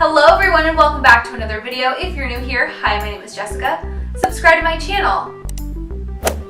Hello everyone and welcome back to another video. If you're new here, hi, my name is Jessica. Subscribe to my channel.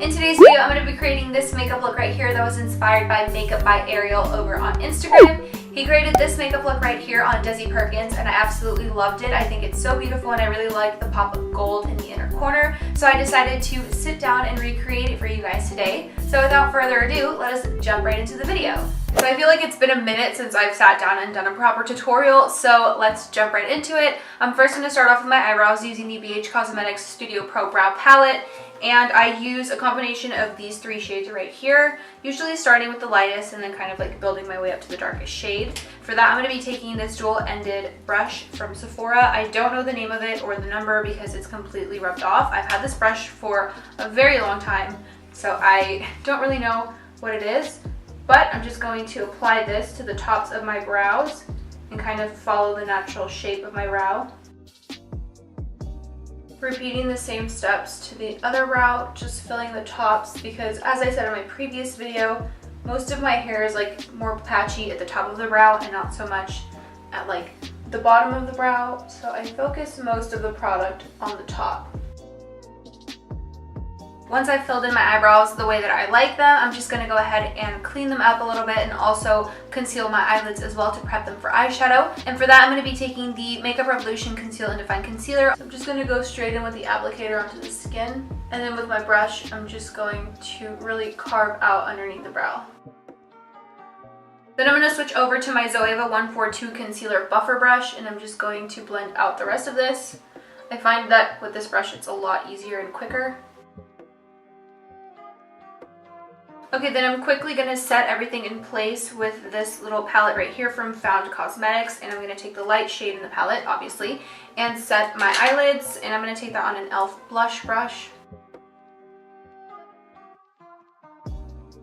In today's video, I'm going to be creating this makeup look right here that was inspired by Makeup by Ariel over on Instagram. He created this makeup look right here on Desi Perkins and I absolutely loved it. I think it's so beautiful and I really like the pop of gold in the inner corner. So I decided to sit down and recreate it for you guys today. So without further ado, let us jump right into the video. So I feel like it's been a minute since I've sat down and done a proper tutorial, so let's jump right into it. I'm first going to start off with my eyebrows using the BH Cosmetics Studio Pro Brow Palette. And I use a combination of these three shades right here, usually starting with the lightest and then kind of like building my way up to the darkest shade. For that, I'm going to be taking this dual-ended brush from Sephora. I don't know the name of it or the number because it's completely rubbed off. I've had this brush for a very long time, so I don't really know what it is. But I'm just going to apply this to the tops of my brows and kind of follow the natural shape of my brow. Repeating the same steps to the other brow, just filling the tops because as I said in my previous video, most of my hair is like more patchy at the top of the brow and not so much at like the bottom of the brow. So I focus most of the product on the top. Once I've filled in my eyebrows the way that I like them, I'm just going to go ahead and clean them up a little bit and also conceal my eyelids as well to prep them for eyeshadow. And for that, I'm going to be taking the Makeup Revolution Conceal and Define Concealer. So I'm just going to go straight in with the applicator onto the skin. And then with my brush, I'm just going to really carve out underneath the brow. Then I'm going to switch over to my Zoeva 142 Concealer Buffer Brush and I'm just going to blend out the rest of this. I find that with this brush, it's a lot easier and quicker. Okay, then I'm quickly going to set everything in place with this little palette right here from Found Cosmetics, and I'm going to take the light shade in the palette, obviously, and set my eyelids, and I'm going to take that on an e.l.f. blush brush.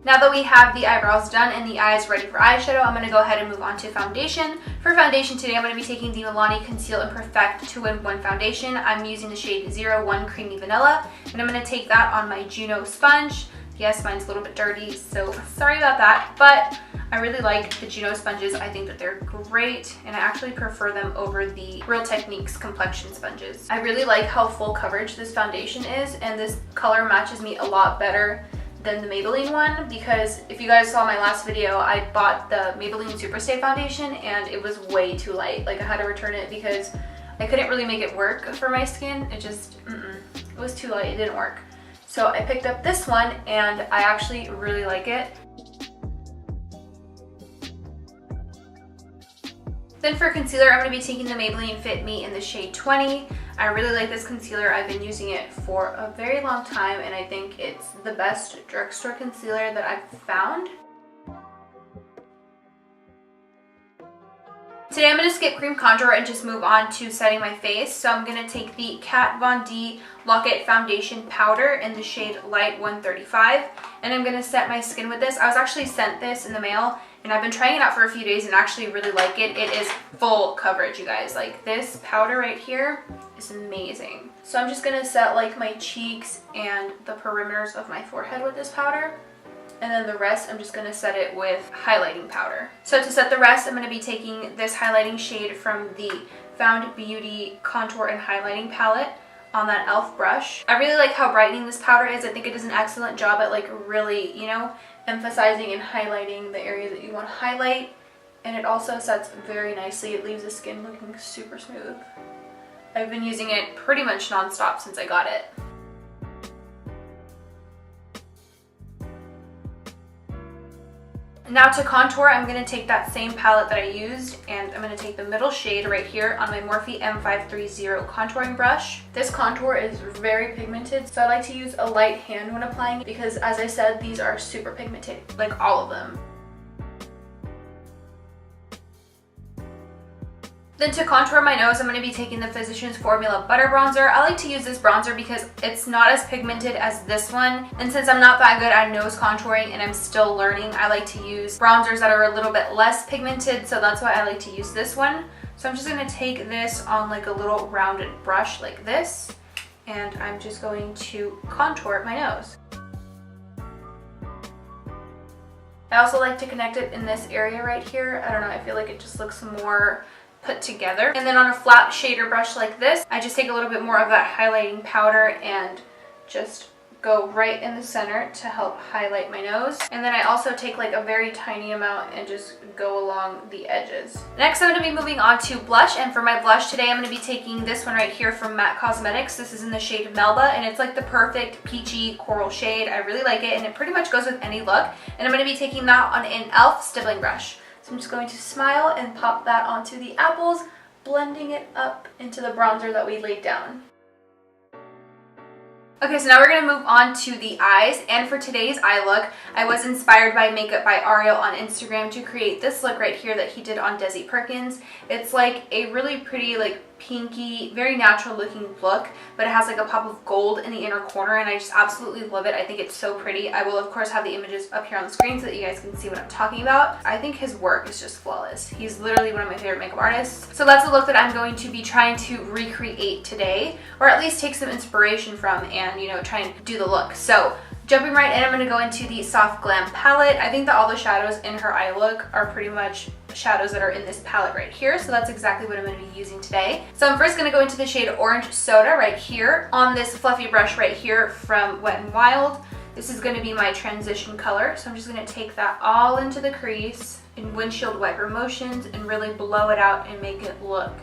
Now that we have the eyebrows done and the eyes ready for eyeshadow, I'm going to go ahead and move on to foundation. For foundation today, I'm going to be taking the Milani Conceal and Perfect 2-in-1 foundation. I'm using the shade 01 Creamy Vanilla, and I'm going to take that on my Juno sponge. Yes, mine's a little bit dirty, so sorry about that, but I really like the Juno sponges. I think that they're great, and I actually prefer them over the Real Techniques complexion sponges. I really like how full coverage this foundation is, and this color matches me a lot better than the Maybelline one, because if you guys saw my last video, I bought the Maybelline Superstay foundation, and it was way too light. Like, I had to return it because I couldn't really make it work for my skin. It just, it was too light, it didn't work. So I picked up this one and I actually really like it. Then for concealer, I'm going to be taking the Maybelline Fit Me in the shade 20. I really like this concealer. I've been using it for a very long time and I think it's the best drugstore concealer that I've found. Today I'm going to skip cream contour and just move on to setting my face. So I'm going to take the Kat Von D Lock It Foundation Powder in the shade Light 135. And I'm going to set my skin with this. I was actually sent this in the mail and I've been trying it out for a few days and actually really like it. It is full coverage, you guys. Like, this powder right here is amazing. So I'm just going to set like my cheeks and the perimeters of my forehead with this powder. And then the rest, I'm just going to set it with highlighting powder. So to set the rest, I'm going to be taking this highlighting shade from the Found Beauty Contour and Highlighting Palette on that e.l.f. brush. I really like how brightening this powder is. I think it does an excellent job at like really, you know, emphasizing and highlighting the area that you want to highlight. And it also sets very nicely. It leaves the skin looking super smooth. I've been using it pretty much non-stop since I got it. Now to contour, I'm going to take that same palette that I used and I'm going to take the middle shade right here on my Morphe M530 contouring brush. This contour is very pigmented, so I like to use a light hand when applying it because, as I said, these are super pigmented, like all of them. Then to contour my nose, I'm going to be taking the Physicians Formula Butter Bronzer. I like to use this bronzer because it's not as pigmented as this one. And since I'm not that good at nose contouring and I'm still learning, I like to use bronzers that are a little bit less pigmented. So that's why I like to use this one. So I'm just going to take this on like a little rounded brush like this. And I'm just going to contour my nose. I also like to connect it in this area right here. I don't know, I feel like it just looks more put together. And then on a flat shader brush like this, I just take a little bit more of that highlighting powder and just go right in the center to help highlight my nose. And then I also take like a very tiny amount and just go along the edges. Next, I'm going to be moving on to blush, and for my blush today, I'm going to be taking this one right here from MAC Cosmetics. This is in the shade Melba, and it's like the perfect peachy coral shade. I really like it, and it pretty much goes with any look. And I'm going to be taking that on an e.l.f. stippling brush. So I'm just going to smile and pop that onto the apples, blending it up into the bronzer that we laid down. Okay, so now we're going to move on to the eyes, and for today's eye look, I was inspired by Makeup by Ariel on Instagram to create this look right here that he did on Desi Perkins. It's like a really pretty, like pinky, very natural looking look, but it has like a pop of gold in the inner corner, and I just absolutely love it. I think it's so pretty. I will of course have the images up here on the screen so that you guys can see what I'm talking about. I think his work is just flawless. He's literally one of my favorite makeup artists. So that's the look that I'm going to be trying to recreate today, or at least take some inspiration from and, you know, try and do the look. So jumping right in, I'm going to go into the Soft Glam palette. I think that all the shadows in her eye look are pretty much shadows that are in this palette right here, so that's exactly what I'm going to be using today. So I'm first going to go into the shade Orange Soda right here on this fluffy brush right here from Wet n Wild. This is going to be my transition color, so I'm just going to take that all into the crease in windshield wiper motions and really blow it out and make it look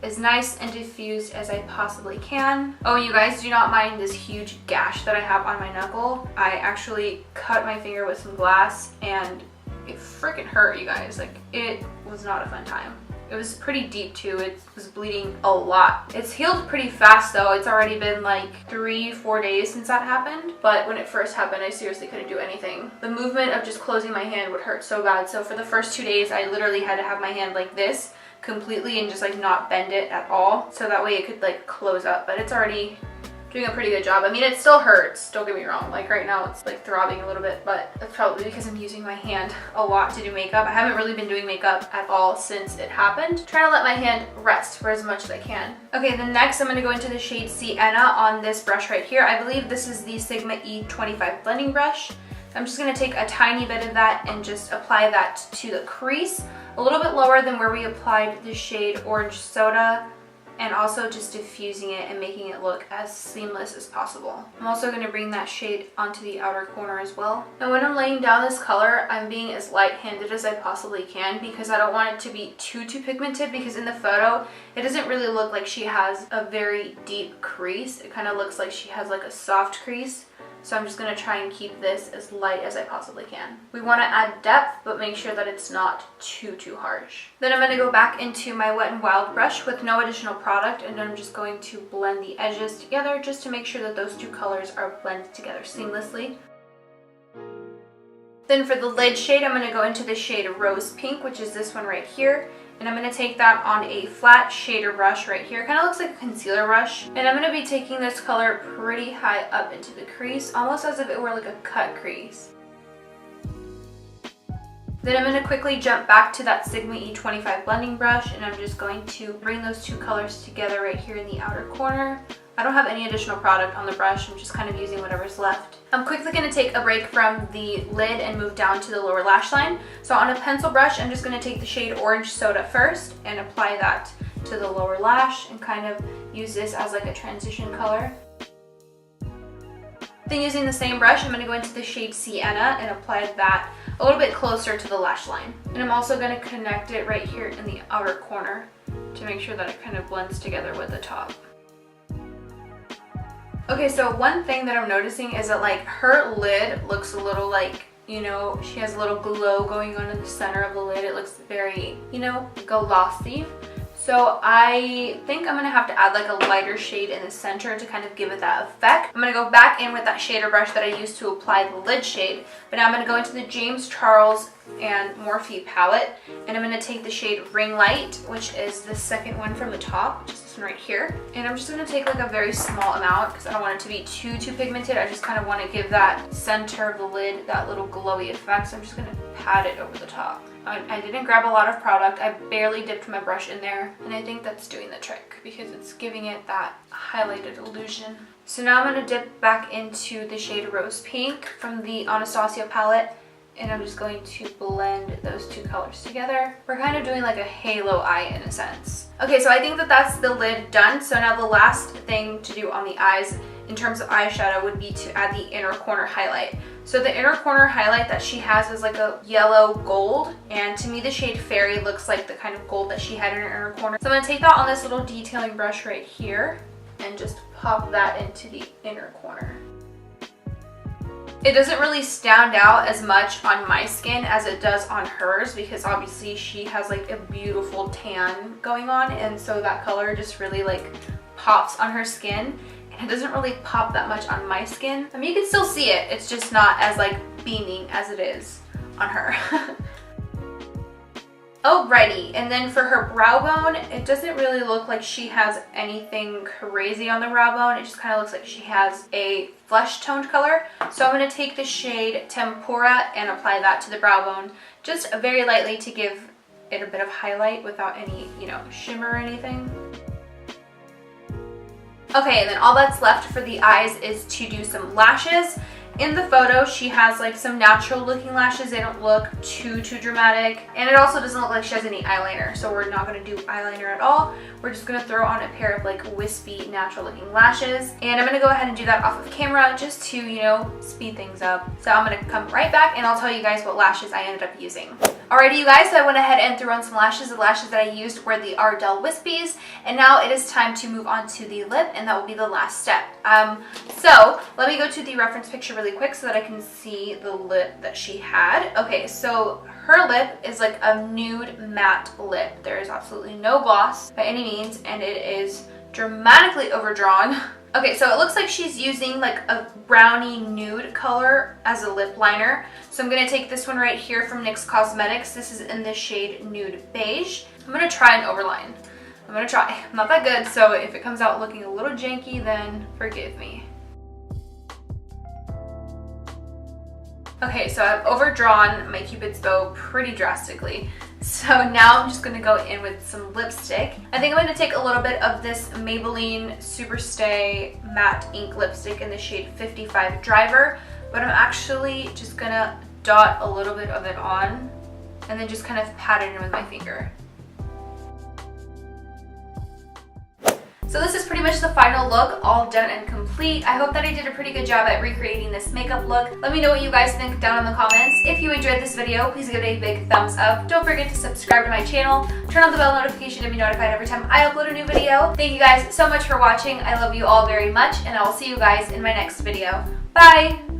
as nice and diffused as I possibly can. Oh, you guys, do not mind this huge gash that I have on my knuckle. I actually cut my finger with some glass and it freaking hurt, you guys. Like, it was not a fun time. It was pretty deep too. It was bleeding a lot. It's healed pretty fast though. It's already been like 3-4 days since that happened. But when it first happened, I seriously couldn't do anything. The movement of just closing my hand would hurt so bad. So for the first 2 days, I literally had to have my hand like this completely and just like not bend it at all. So that way it could like close up. But it's already doing a pretty good job. I mean, it still hurts, don't get me wrong. Like right now it's like throbbing a little bit, but that's probably because I'm using my hand a lot to do makeup. I haven't really been doing makeup at all since it happened. Trying to let my hand rest for as much as I can. Okay, then next I'm going to go into the shade Sienna on this brush right here. I believe this is the Sigma E25 blending brush. I'm just going to take a tiny bit of that and just apply that to the crease, a little bit lower than where we applied the shade Orange Soda, and also just diffusing it and making it look as seamless as possible. I'm also going to bring that shade onto the outer corner as well. Now when I'm laying down this color, I'm being as light-handed as I possibly can because I don't want it to be too pigmented, because in the photo, it doesn't really look like she has a very deep crease. It kind of looks like she has like a soft crease. So I'm just going to try and keep this as light as I possibly can. We want to add depth, but make sure that it's not too harsh. Then I'm going to go back into my Wet n Wild brush with no additional product, and I'm just going to blend the edges together just to make sure that those two colors are blended together seamlessly. Then for the lid shade, I'm going to go into the shade Rose Pink, which is this one right here. And I'm going to take that on a flat shader brush right here. It kind of looks like a concealer brush. And I'm going to be taking this color pretty high up into the crease, almost as if it were like a cut crease. Then I'm going to quickly jump back to that Sigma E25 blending brush, and I'm just going to bring those two colors together right here in the outer corner. I don't have any additional product on the brush. I'm just kind of using whatever's left. I'm quickly going to take a break from the lid and move down to the lower lash line. So on a pencil brush, I'm just going to take the shade Orange Soda first and apply that to the lower lash and kind of use this as like a transition color. Then using the same brush, I'm going to go into the shade Sienna and apply that a little bit closer to the lash line. And I'm also going to connect it right here in the outer corner to make sure that it kind of blends together with the top. Okay, so one thing that I'm noticing is that like her lid looks a little like, you know, she has a little glow going on in the center of the lid. It looks very, you know, glossy. So I think I'm going to have to add like a lighter shade in the center to kind of give it that effect. I'm going to go back in with that shader brush that I used to apply the lid shade. But now I'm going to go into the James Charles and Morphe palette. And I'm going to take the shade Ring Light, which is the second one from the top, which is this one right here. And I'm just going to take like a very small amount because I don't want it to be too pigmented. I just kind of want to give that center of the lid that little glowy effect. So I'm just going to pat it over the top. I didn't grab a lot of product. I barely dipped my brush in there, and I think that's doing the trick because it's giving it that highlighted illusion. So now I'm going to dip back into the shade Rose Pink from the Anastasia palette and I'm just going to blend those two colors together. We're kind of doing like a halo eye in a sense. Okay, so I think that that's the lid done. So now the last thing to do on the eyes in terms of eyeshadow would be to add the inner corner highlight. So the inner corner highlight that she has is like a yellow gold, and to me the shade Fairy looks like the kind of gold that she had in her inner corner. So I'm going to take that on this little detailing brush right here and just pop that into the inner corner. It doesn't really stand out as much on my skin as it does on hers, because obviously she has like a beautiful tan going on, and so that color just really like pops on her skin. It doesn't really pop that much on my skin. I mean, you can still see it. It's just not as like beaming as it is on her. Alrighty, and then for her brow bone, it doesn't really look like she has anything crazy on the brow bone. It just kind of looks like she has a flesh toned color. So I'm going to take the shade Tempura and apply that to the brow bone, just very lightly to give it a bit of highlight without any, you know, shimmer or anything. Okay, and then all that's left for the eyes is to do some lashes. In the photo, she has like some natural looking lashes. They don't look too dramatic. And it also doesn't look like she has any eyeliner. So we're not gonna do eyeliner at all. We're just gonna throw on a pair of like wispy natural looking lashes. And I'm gonna go ahead and do that off of camera just to, you know, speed things up. So I'm gonna come right back and I'll tell you guys what lashes I ended up using. Alrighty, you guys, so I went ahead and threw on some lashes. The lashes that I used were the Ardell Wispies. And now it is time to move on to the lip, and that will be the last step. So let me go to the reference picture really quick so that I can see the lip that she had. Okay, so her lip is like a nude matte lip. There is absolutely no gloss by any means, and it is dramatically overdrawn. Okay, so it looks like she's using like a brownie nude color as a lip liner. So I'm going to take this one right here from NYX Cosmetics. This is in the shade Nude Beige. I'm going to try an overline. I'm going to try. I'm not that good, so if it comes out looking a little janky, then forgive me. Okay, so I've overdrawn my Cupid's bow pretty drastically. So now I'm just going to go in with some lipstick. I think I'm going to take a little bit of this Maybelline Superstay Matte Ink Lipstick in the shade 55 Driver, but I'm actually just going to dot a little bit of it on and then just kind of pat it in with my finger. So this is pretty much the final look, all done and complete. I hope that I did a pretty good job at recreating this makeup look. Let me know what you guys think down in the comments. If you enjoyed this video, please give it a big thumbs up. Don't forget to subscribe to my channel. Turn on the bell notification to be notified every time I upload a new video. Thank you guys so much for watching. I love you all very much, and I will see you guys in my next video. Bye!